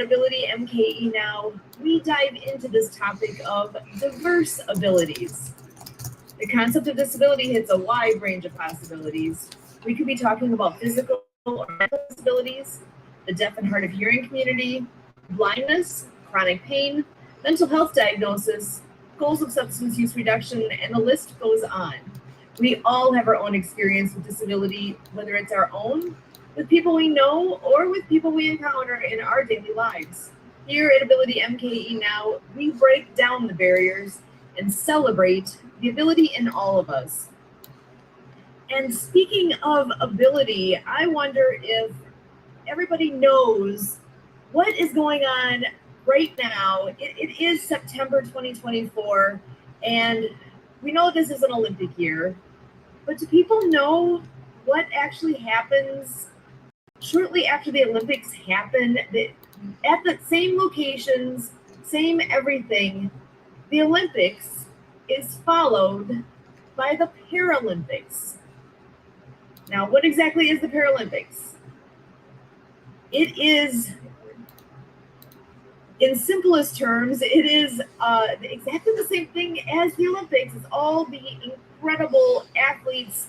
at AbilityMKE Now, we dive into this topic of diverse abilities. The concept of disability hits a wide range of possibilities. We could be talking about physical or mental disabilities, the deaf and hard of hearing community, blindness, chronic pain, mental health diagnosis, goals of substance use reduction, and the list goes on. We all have our own experience with disability, whether it's our own, with people we know, or with people we encounter in our daily lives. Here at AbilityMKE Now, we break down the barriers and celebrate the ability in all of us. And speaking of ability, I wonder if everybody knows what is going on right now. It is September 2024, and we know this is an Olympic year, but do people know what actually happens shortly after the Olympics happen? At the same locations, same everything, the Olympics is followed by the Paralympics. Now, what exactly is the Paralympics? It is, in simplest terms, it is exactly the same thing as the Olympics. It's all the incredible athletes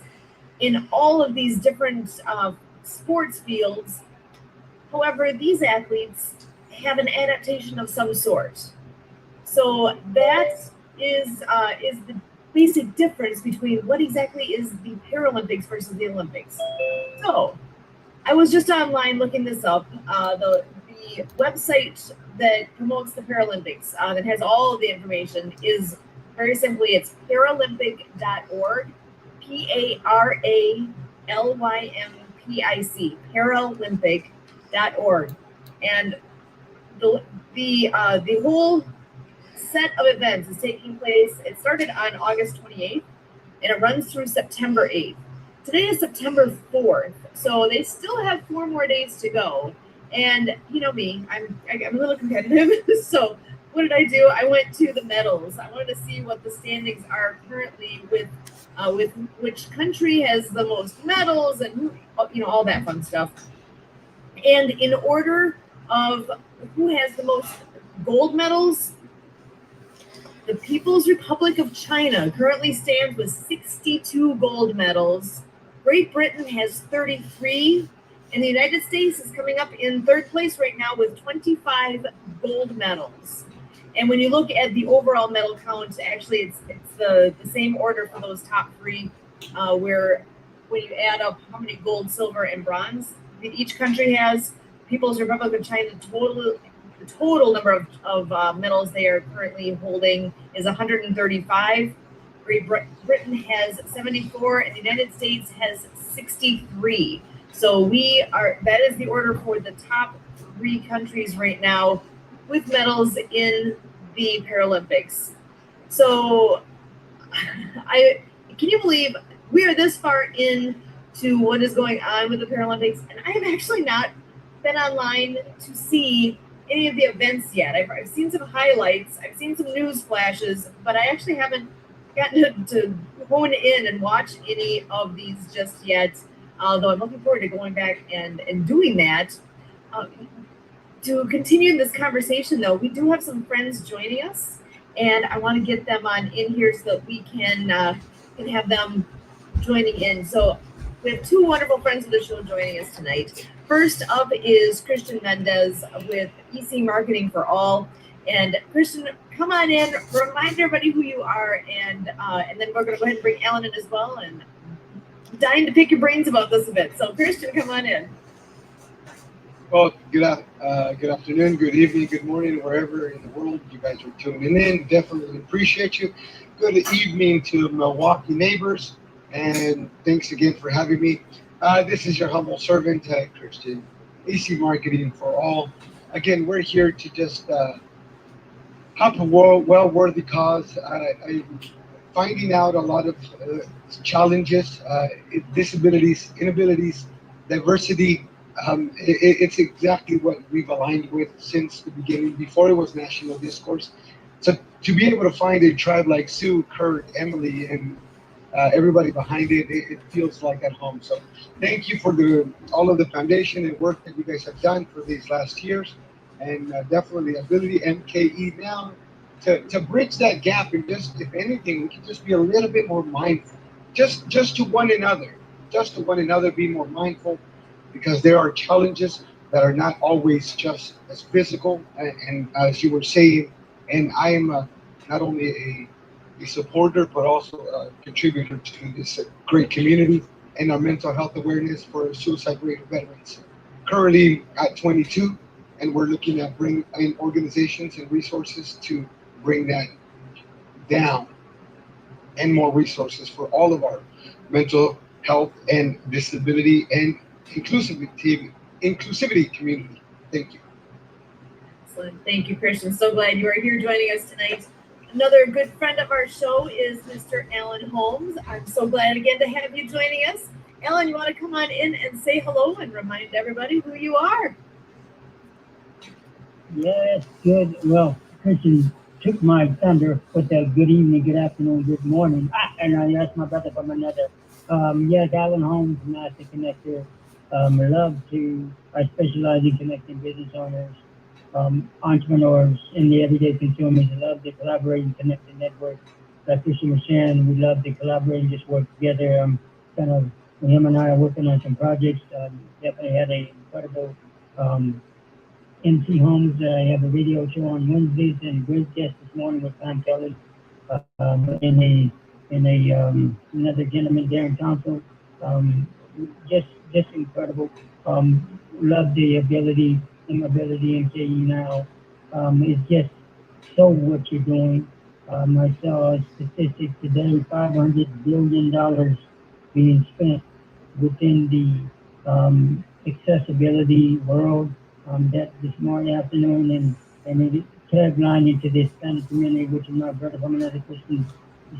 in all of these different sports fields. However, these athletes have an adaptation of some sort. So that is the basic difference between what exactly is the Paralympics versus the Olympics. So I was just online looking this up. The website that promotes the Paralympics, that has all of the information, is very simply, it's paralympic.org, Paralympic, paralympic.org. And the whole set of events is taking place. It started on August 28th, and it runs through September 8th. Today is September 4th, so they still have 4 more days to go. And you know me, I'm a little competitive. So what did I do? I went to the medals. I wanted to see what the standings are currently with which country has the most medals and all that fun stuff. And in order of who has the most gold medals, the People's Republic of China currently stands with 62 gold medals. Great Britain has 33, and the United States is coming up in 3rd place right now with 25 gold medals. And when you look at the overall medal count, actually it's the same order for those top 3, where when you add up how many gold, silver, and bronze that each country has, People's Republic of China the total number of medals they are currently holding is 135. Great Britain has 74, and the United States has 63. So that is the order for the top 3 countries right now with medals in the Paralympics. So can you believe we are this far into what is going on with the Paralympics? And I have actually not been online to see any of the events yet. I've seen some highlights, I've seen some news flashes, but I actually haven't gotten to hone in and watch any of these just yet. Though I'm looking forward to going back and doing that. To continue this conversation, though, we do have some friends joining us, and I want to get them on in here so that we can have them joining in. So we have 2 wonderful friends of the show joining us tonight. First up is Christian Mendez with EC Marketing for All. And Christian, come on in, remind everybody who you are, and then we're going to go ahead and bring Alan in as well. And I'm dying to pick your brains about this event. So Christian, come on in. Well, good afternoon, good evening, good morning, wherever in the world you guys are tuning in. Definitely appreciate you. Good evening to Milwaukee neighbors, and thanks again for having me. This is your humble servant, Christian, EC Marketing for All. Again, we're here to just help a well-worthy cause. Finding out a lot of challenges, disabilities, inabilities, diversity. It's exactly what we've aligned with since the beginning, before it was national discourse. So to be able to find a tribe like Sue, Kurt, Emily, and everybody behind it, it feels like at home. So thank you for all of the foundation and work that you guys have done for these last years. and definitely AbilityMKE Now to bridge that gap, and just, if anything, we can just be a little bit more mindful, just to one another, be more mindful, because there are challenges that are not always just as physical, and as you were saying, and I am not only a supporter but also a contributor to this great community and our mental health awareness for suicide rate veterans. Currently at 22, and we're looking at bring in organizations and resources to bring that down, and more resources for all of our mental health and disability and inclusivity community. Thank you. Excellent. Thank you, Christian. So glad you are here joining us tonight. Another good friend of our show is Mr. Alan Holmes. I'm so glad again to have you joining us. Alan, you want to come on in and say hello and remind everybody who you are? Yes, good. Well, Christian took my thunder with the good evening, good afternoon, good morning. And I asked my brother from another. Yes, Alan Holmes, Master Connector. I specialize in connecting business owners, entrepreneurs, and the everyday consumers. I love to collaborate and connect the network. Like Christian was sharing, we love to collaborate and just work together. Him and I are working on some projects. Definitely had an incredible MC Holmes. I have a radio show on Wednesdays, and great guest this morning with Tom Kelly, another gentleman, Darren Thompson. Um, just incredible. Love the ability and MKE Now. It's just so what you're doing. I saw a statistic today: $500 billion being spent within the accessibility world, that this morning afternoon, and it tagline into this kind of community, which is my brother from another Christian.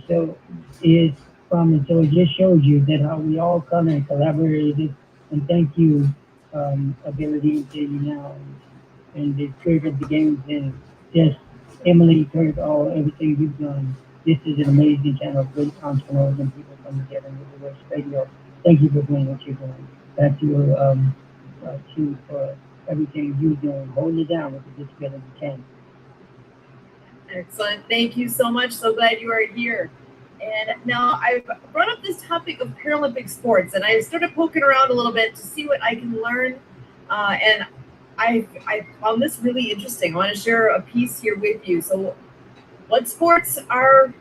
So it's and so it just shows you that how we all come and collaborated. And thank you, Ability to Now, and the spirit of the games, and just Emily, Kurt, everything you've done. This is an amazing channel of great entrepreneurs and people coming together with the West Radio. Thank you for doing what you're doing. Back to you, for everything you're doing, holding it down with the disability can. Excellent. Thank you so much. So glad you are here. And now I've brought up this topic of Paralympic sports, and I started poking around a little bit to see what I can learn. And I found this really interesting. I want to share a piece here with you. So, what sports are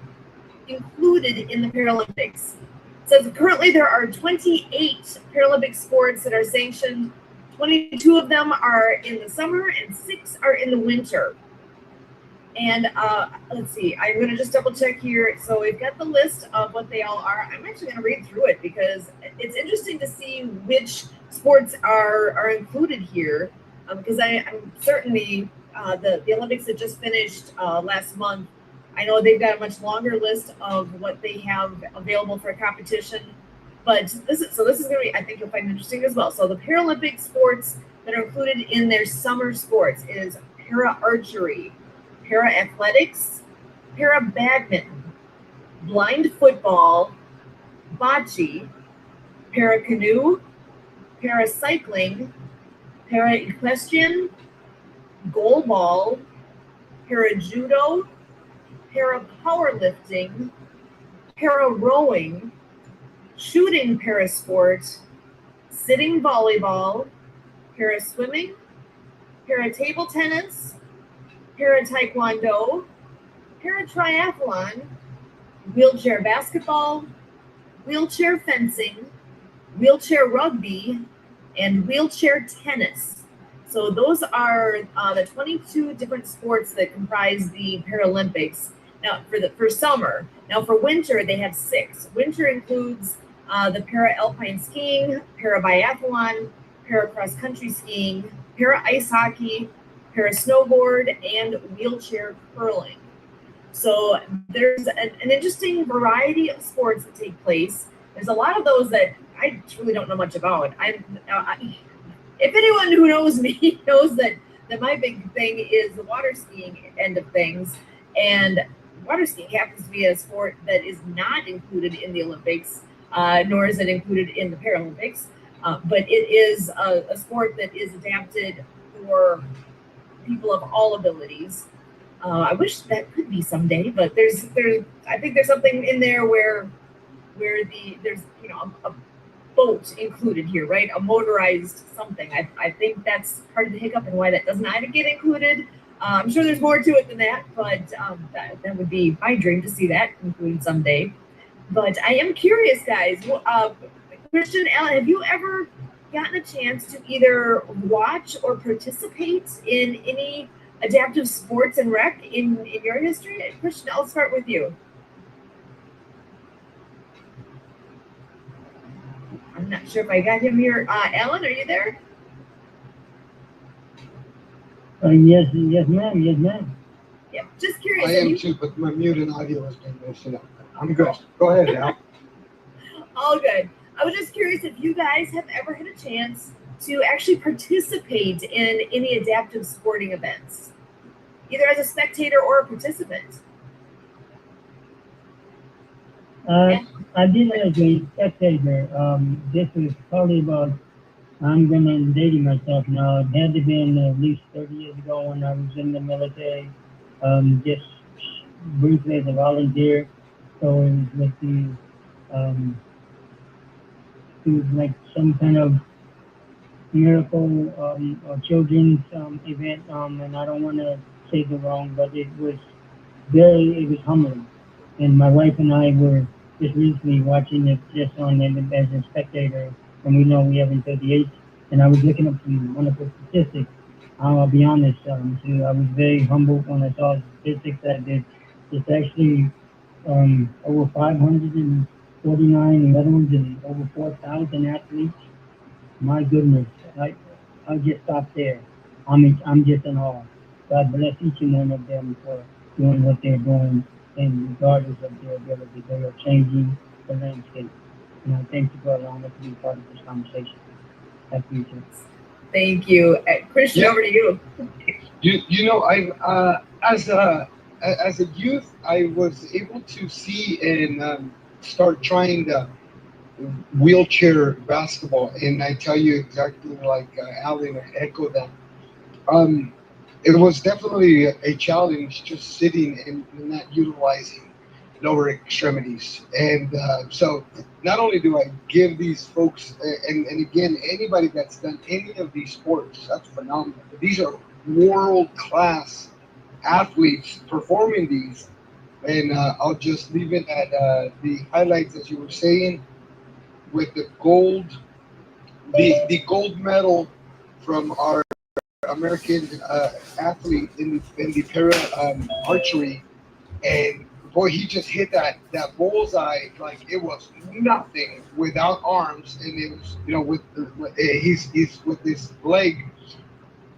included in the Paralympics? It says currently there are 28 Paralympic sports that are sanctioned. 22 of them are in the summer, and 6 are in the winter. And let's see, I'm going to just double check here. So we've got the list of what they all are. I'm actually going to read through it because it's interesting to see which sports are included here. Because I'm certainly, the Olympics that just finished last month, I know they've got a much longer list of what they have available for competition. But this is going to be, I think you'll find interesting as well. So the Paralympic sports that are included in their summer sports is para-archery, para-athletics, para-badminton, blind football, bocce, para-canoe, para-cycling, para-equestrian, goalball, para-judo, para-powerlifting, para-rowing, shooting parasport, sitting volleyball, para-swimming, para-table tennis, para-taekwondo, para-triathlon, wheelchair basketball, wheelchair fencing, wheelchair rugby, and wheelchair tennis. So those are the 22 different sports that comprise the Paralympics. Now for summer. Now for winter, they have 6. Winter includes the para-alpine skiing, para-biathlon, para-cross-country skiing, para-ice hockey, para-snowboard, and wheelchair curling. So there's an interesting variety of sports that take place. There's a lot of those that I truly don't know much about. If anyone who knows me knows that my big thing is the water skiing end of things, and water skiing happens to be a sport that is not included in the Olympics, nor is it included in the Paralympics, but it is a sport that is adapted for people of all abilities. I wish that could be someday, but I think there's something in there where there's a boat included here, right? A motorized something. I think that's part of the hiccup and why that does not get included. I'm sure there's more to it than that, but that would be my dream to see that included someday. But I am curious, guys. Christian, Alan, have you ever gotten a chance to either watch or participate in any adaptive sports and rec in your history? Christian, I'll start with you. I'm not sure if I got him here. Alan, are you there? Yes, ma'am. Yes, ma'am. Yeah, just curious. I am too, but my mute and audio has been messing up. I'm good. Go ahead, Al. All good. I was just curious if you guys have ever had a chance to actually participate in any adaptive sporting events, either as a spectator or a participant. I did as a spectator. This was probably about, I'm gonna dating myself now. It had to be at least 30 years ago when I was in the military. Just briefly as a volunteer. So it was with it was like some kind of miracle or children's event. And I don't want to say the wrong, but it was humbling. And my wife and I were just recently watching it just on as a spectator, and we know we have in 38. And I was looking up some wonderful statistics. I'll be honest, too, I was very humbled when I saw the statistics that it's actually over 549 medals and over 4,000 athletes. My goodness, I'll just stop there. I'm just in awe. God bless each and one of them for doing what they're doing, and regardless of their ability, they are changing the landscape. And I thank you for allowing us to be part of this conversation. Thank you, too. Thank you, Christian. Over to you. You know, I as a youth, I was able to see and start trying the wheelchair basketball, and I tell you exactly like Alan echoed that. It was definitely a challenge just sitting and not utilizing lower extremities. And so not only do I give these folks, and again, anybody that's done any of these sports, that's phenomenal. But these are world-class athletes performing these. And I'll just leave it at the highlights, as you were saying, with the gold medal from our American athlete in the para archery, and boy, he just hit that bullseye like it was nothing without arms, and it was he's with this leg,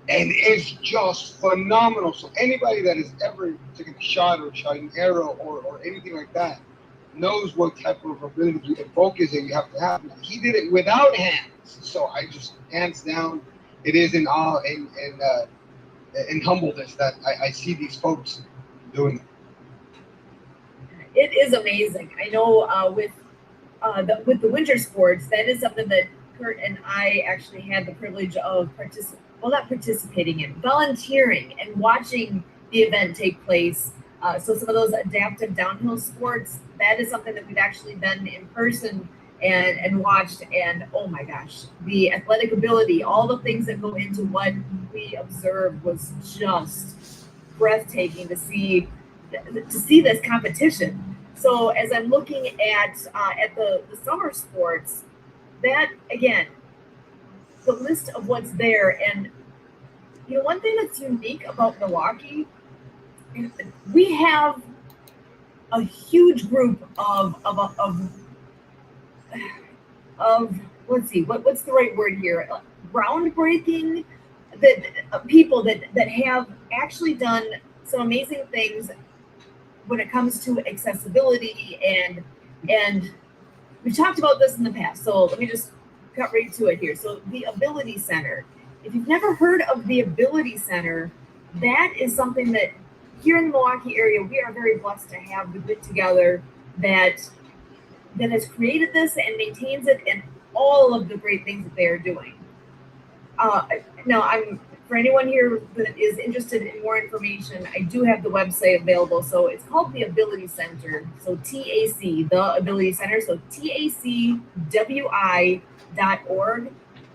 and it's just phenomenal. So anybody that has ever taken a shot or shot an arrow or anything like that knows what type of ability and focus that you have to have. He did it without hands, so I just hands down. It is in awe and humbleness that I see these folks doing it. It is amazing. I know with the winter sports, that is something that Kurt and I actually had the privilege of not participating in, volunteering and watching the event take place. So some of those adaptive downhill sports, that is something that we've actually been in person and watched, and oh my gosh, the athletic ability, all the things that go into what we observed was just breathtaking to see this competition. So as I'm looking at the summer sports, that again, the list of what's there, and one thing that's unique about Milwaukee, we have a huge group of let's see, what's the right word here? Groundbreaking people that have actually done some amazing things when it comes to accessibility, and we've talked about this in the past. So let me just cut right to it here. So the Ability Center. If you've never heard of the Ability Center, that is something that here in the Milwaukee area, we are very blessed to have the good together that has created this and maintains it, and all of the great things that they are doing. Now, for anyone here that is interested in more information, I do have the website available. So it's called the Ability Center. So TAC, the Ability Center. So TACWI.org,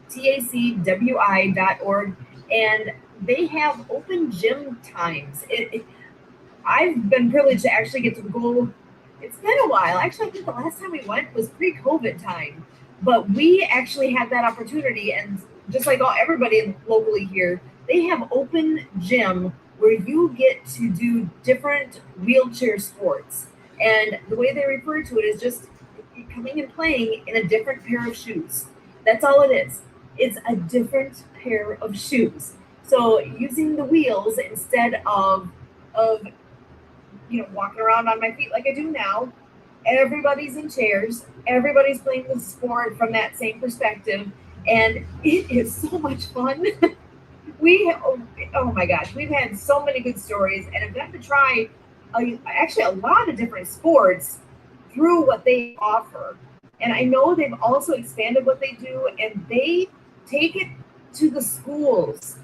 TACWI.org. And they have open gym times. I've been privileged to actually get to go. It's been a while. Actually, I think the last time we went was pre-COVID time. But we actually had that opportunity, and just like everybody locally here, they have open gym where you get to do different wheelchair sports. And the way they refer to it is just coming and playing in a different pair of shoes. That's all it is. It's a different pair of shoes. So using the wheels instead of walking around on my feet like I do now. Everybody's in chairs. Everybody's playing the sport from that same perspective, and it is so much fun. Oh my gosh, we've had so many good stories, and I've gotten to try actually a lot of different sports through what they offer. And I know they've also expanded what they do, and they take it to the schools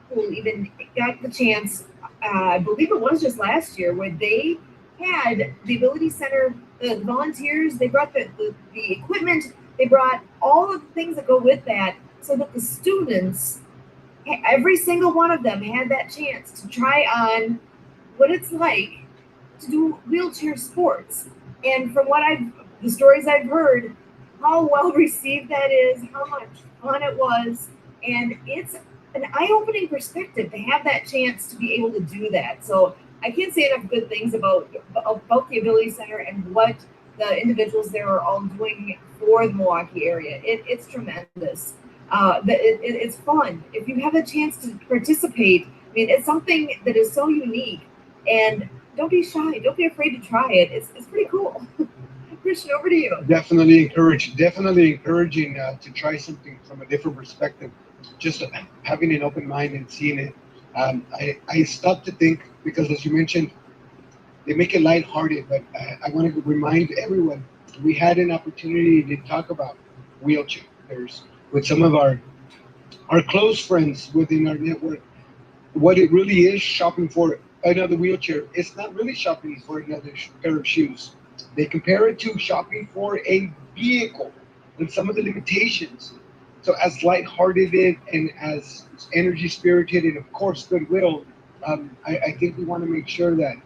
who even got the chance. I believe it was just last year where they had the Ability Center, the volunteers, they brought the equipment, they brought all of the things that go with that so that the students, every single one of them had that chance to try on what it's like to do wheelchair sports. And from the stories I've heard, how well received that is, how much fun it was. And it's an eye-opening perspective to have that chance to be able to do that. So I can't say enough good things about the Ability Center and what the individuals there are all doing for the Milwaukee area. It's tremendous. It's fun. If you have a chance to participate, I mean, it's something that is so unique. And don't be shy. Don't be afraid to try it. It's pretty cool. Christian, over to you. Definitely encouraging to try something from a different perspective. Just having an open mind and seeing it. I stopped to think because, as you mentioned, they make it lighthearted. But I want to remind everyone we had an opportunity to talk about wheelchairs with some of our close friends within our network. What it really is shopping for another wheelchair. It's not really shopping for another pair of shoes. They compare it to shopping for a vehicle and some of the limitations. So as lighthearted and as energy spirited and of course goodwill, I think we want to make sure that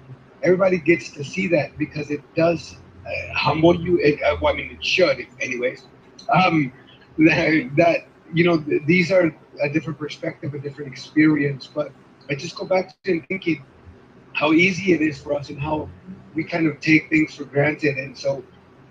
everybody gets to see that because it does humble you. Well, I mean, it should, anyways. These are a different perspective, a different experience. But I just go back to thinking how easy it is for us and how we kind of take things for granted. And so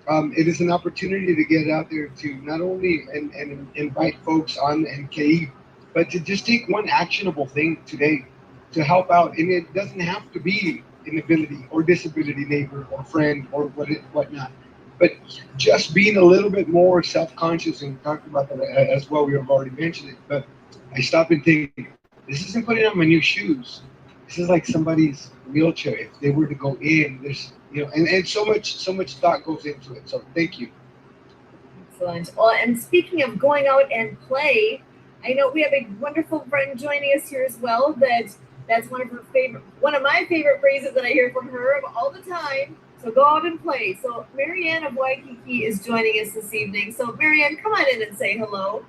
it is an opportunity to get out there to not only and invite folks on MKE, but to just take one actionable thing today to help out. And it doesn't have to be an ability or disability neighbor or friend or whatnot, but just being a little bit more self-conscious, and we talked about that as well. We have already mentioned it, but I stop and think, this isn't putting on my new shoes. This is like somebody's wheelchair. If they were to go in, there's, and so much thought goes into it. So thank you. Excellent. Well, and speaking of going out and play, I know we have a wonderful friend joining us here as well. That's one of my favorite phrases that I hear from her all the time. So go out and play. So Marianne of Waikiki is joining us this evening. So Marianne, come on in and say hello.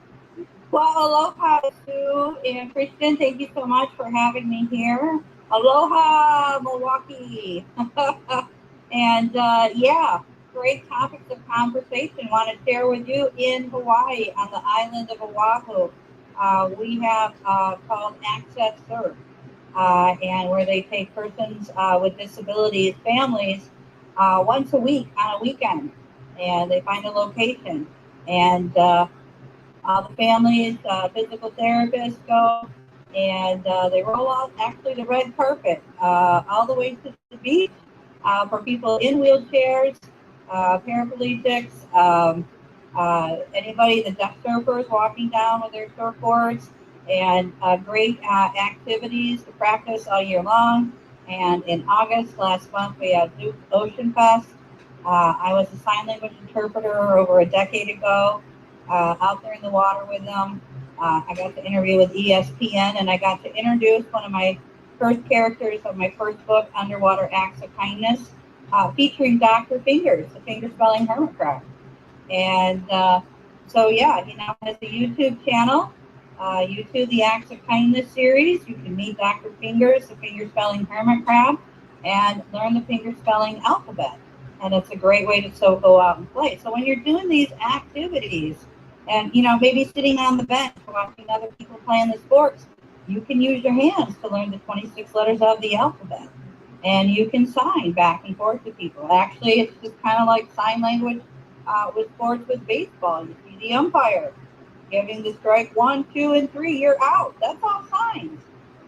Well, aloha, Sue and Christian. Thank you so much for having me here. Aloha, Milwaukee. And great topics of conversation. Want to share with you in Hawaii on the island of Oahu. We have called Access Surf, and where they take persons with disabilities, families, once a week on a weekend, and they find a location. And all the families, physical therapists go, and they roll out actually the red carpet all the way to the beach for people in wheelchairs, paraplegics, anybody, the deaf surfers walking down with their surfboards, and great activities to practice all year long. And in August last month, we had Duke Ocean Fest. I was a sign language interpreter over a decade ago. Out there in the water with them, I got to interview with ESPN, and I got to introduce one of my first characters of my first book, Underwater Acts of Kindness, featuring Dr. Fingers, the finger spelling hermit crab. And so, yeah, he now has a YouTube channel, YouTube The Acts of Kindness series. You can meet Dr. Fingers, the finger spelling hermit crab, and learn the finger spelling alphabet. And it's a great way to go out and play. So when you're doing these activities, and maybe sitting on the bench watching other people playing the sports, you can use your hands to learn the 26 letters of the alphabet, and you can sign back and forth to people. Actually, it's just kind of like sign language with sports, with baseball. You see the umpire giving the strike 1, 2, and 3. You're out. That's all signs.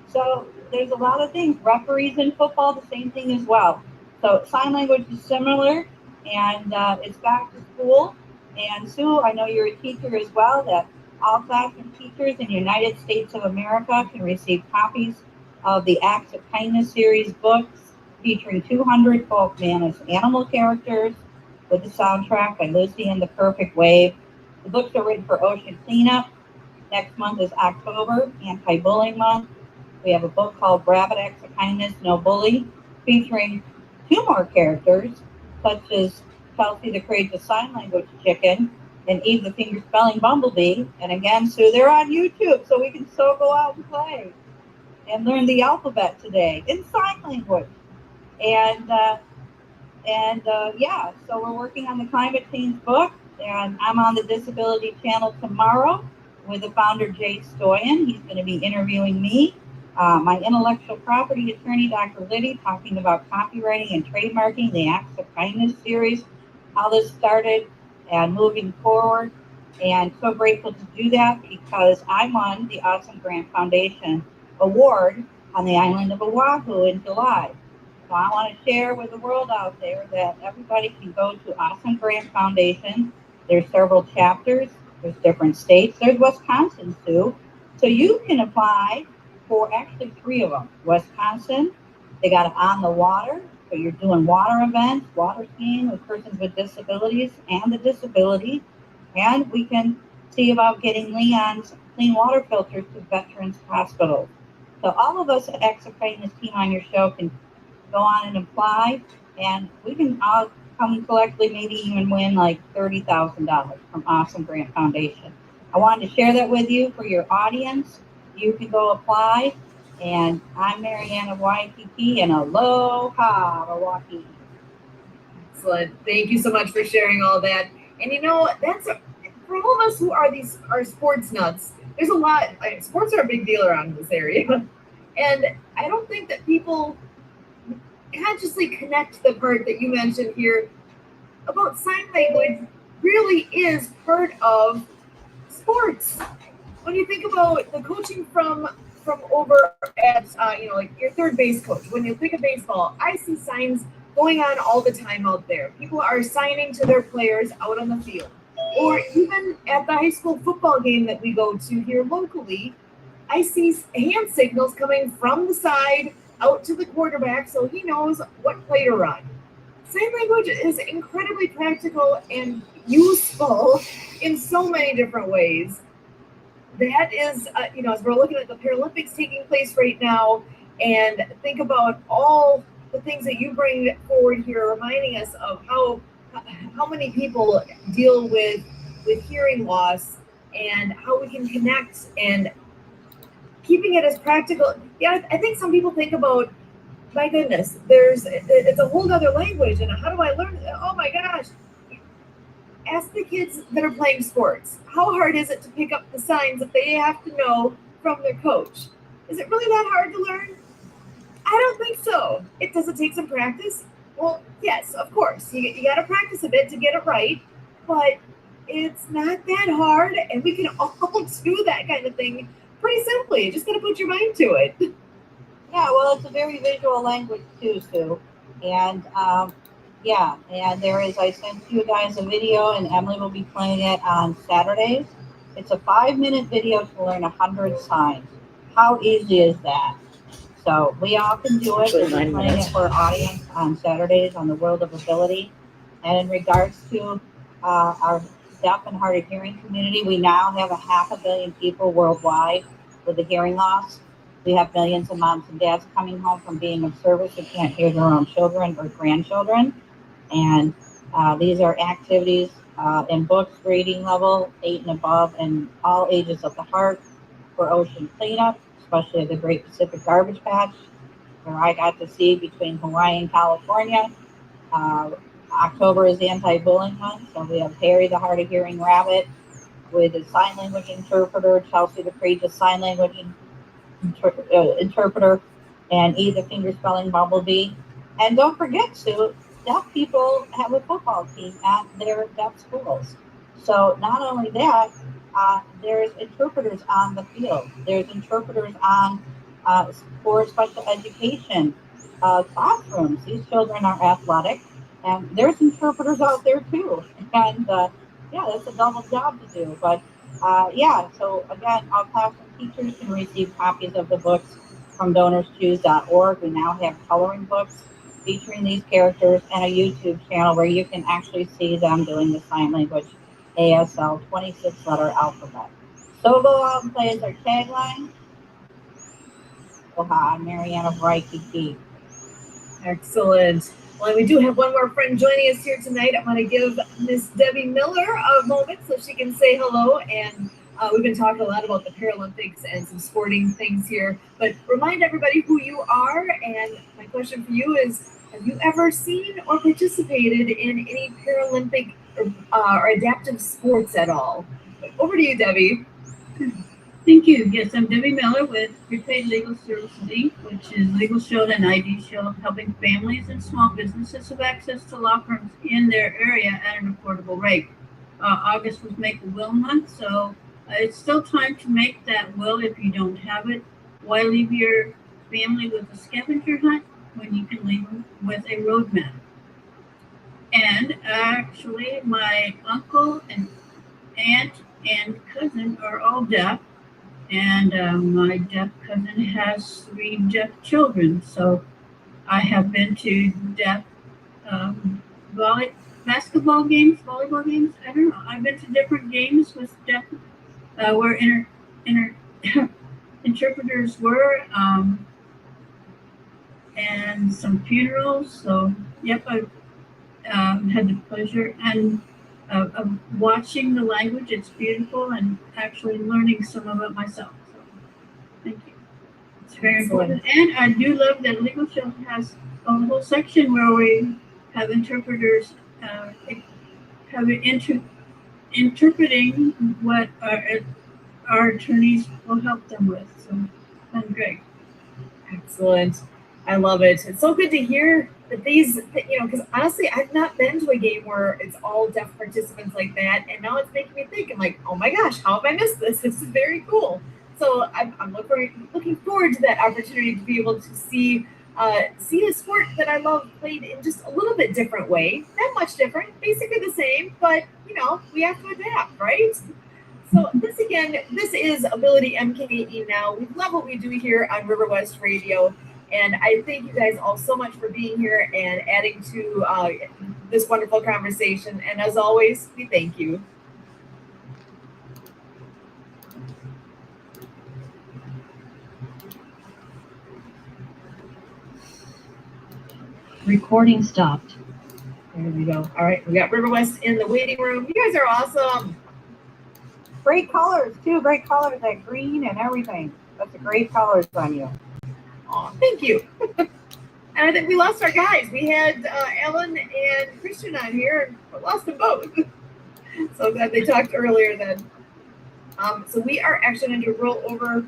So there's a lot of things. Referees in football, the same thing as well. So sign language is similar, and it's back to school. And Sue, I know you're a teacher as well, that all classroom teachers in the United States of America can receive copies of the Acts of Kindness series books featuring 200 folk managed animal characters with the soundtrack by Lucy and the Perfect Wave. The books are written for ocean cleanup. Next month is October, anti-bullying month. We have a book called Rabbit Acts of Kindness, No Bully, featuring 2 more characters, such as Kelsey the Courageous Sign Language Chicken and Eve the Finger Spelling Bumblebee. And again, Sue, they're on YouTube, so we can still go out and play and learn the alphabet today in sign language. And yeah, so we're working on the climate change book, and I'm on the Disability Channel tomorrow with the founder, Jay Stoyan. He's going to be interviewing me. My intellectual property attorney, Dr. Liddy, talking about copywriting and trademarking, the Acts of Kindness series, how this started and moving forward. And so grateful to do that because I won the Awesome Grant Foundation Award on the island of Oahu in July. So I want to share with the world out there that everybody can go to Awesome Grant Foundation. There's several chapters. There's different states. There's Wisconsin too. So you can apply for actually 3 of them. Wisconsin, they got it on the water. So you're doing water events, water skiing with persons with disabilities and the disability. And we can see about getting Leon's clean water filters to veterans hospitals. So all of us at Acts of Kindness team on your show can go on and apply, and we can all come collectively, maybe even win like $30,000 from Awesome Grant Foundation. I wanted to share that with you for your audience. You can go apply, and I'm Marianne of Waikiki, and aloha, Milwaukee. Excellent. Thank you so much for sharing all that. And that's for all of us who are sports nuts. There's a lot. Sports are a big deal around this area, and I don't think that people consciously connect the part that you mentioned here about sign language really is part of sports. When you think about the coaching from over at like your third base coach, when you think of baseball, I see signs going on all the time out there. People are signing to their players out on the field, or even at the high school football game that we go to here locally, I see hand signals coming from the side out to the quarterback so he knows what play to run. Sign language is incredibly practical and useful in so many different ways. That is, as we're looking at the Paralympics taking place right now, and think about all the things that you bring forward here, reminding us of how many people deal with hearing loss and how we can connect and keeping it as practical. Yeah, I think some people think about, my goodness, it's a whole other language, and how do I learn it? Oh my gosh. Ask the kids that are playing sports. How hard is it to pick up the signs that they have to know from their coach? Is it really that hard to learn? I don't think so. Does it take some practice? Well, yes, of course. You got to practice a bit to get it right, but it's not that hard, and we can all do that kind of thing pretty simply. You just got to put your mind to it. Yeah, well, it's a very visual language too, Sue. And yeah, and I sent you guys a video, and Emily will be playing it on Saturdays. It's a 5-minute video to learn 100 signs. How easy is that? So we all can do it. We'll be playing it for our audience on Saturdays on the World of Ability. And in regards to our deaf and hard of hearing community. We now have 500 million people worldwide with a hearing loss. We have millions of moms and dads coming home from being of service who can't hear their own children or grandchildren. And these are activities in books, reading level 8 and above, and all ages of the heart for ocean cleanup, especially the Great Pacific Garbage Patch, where I got to see between Hawaii and California. October is anti-bullying month, so we have Harry the hard of hearing rabbit with a sign language interpreter, Chelsea the courageous sign language interpreter, and E the finger spelling bumblebee. And don't forget, Sue, deaf people have a football team at their deaf schools. So not only that, there's interpreters on the field. There's interpreters on for special education classrooms. These children are athletic, and there's interpreters out there too. And yeah, that's a double job to do. But yeah, so again, all classroom teachers can receive copies of the books from donorschoose.org. We now have coloring books featuring these characters and a YouTube channel where you can actually see them doing the sign language ASL 26-letter alphabet. So go out and play is our tagline. Oha, Mariana Braikiki. Excellent. Well, we do have one more friend joining us here tonight. I'm going to give Miss Debbie Miller a moment so she can say hello. And we've been talking a lot about the Paralympics and some sporting things here. But remind everybody who you are. And my question for you is, have you ever seen or participated in any Paralympic or adaptive sports at all? Over to you, Debbie. Thank you. Yes, I'm Debbie Miller with Prepaid Legal Services, Inc., which is Legal Shield and ID Shield, helping families and small businesses have access to law firms in their area at an affordable rate. August was Make a Will Month, so it's still time to make that will if you don't have it. Why leave your family with a scavenger hunt when you can leave them with a roadmap? And actually, my uncle and aunt and cousin are all deaf. And my deaf cousin has 3 deaf children. So I have been to deaf basketball games, volleyball games. I don't know. I've been to different games with deaf where interpreters were, and some funerals. So, yep, I've had the pleasure and of watching the language. It's beautiful, and actually learning some of it myself. So, thank you. It's very important. And I do love that Legal Shield has a whole section where we have interpreters interpreting what our attorneys will help them with. So, that's great. Excellent. I love it. It's so good to hear that these, because honestly, I've not been to a game where it's all deaf participants like that. And now it's making me think, I'm like, oh my gosh, how have I missed this? This is very cool. So I'm looking forward to that opportunity to be able to see a sport that I love played in just a little bit different way. Not much different, basically the same, but we have to adapt, right? So this is AbilityMKE Now. We love what we do here on River West Radio. And I thank you guys all so much for being here and adding to this wonderful conversation. And as always, we thank you. Recording stopped. There we go. All right, we got River West in the waiting room. You guys are awesome. Great colors, too. Great colors, that green and everything. That's a great colors on you. Oh, thank you. And I think we lost our guys. We had Ellen and Christian on here, but lost them both. So glad they talked earlier then. So we are actually going to roll over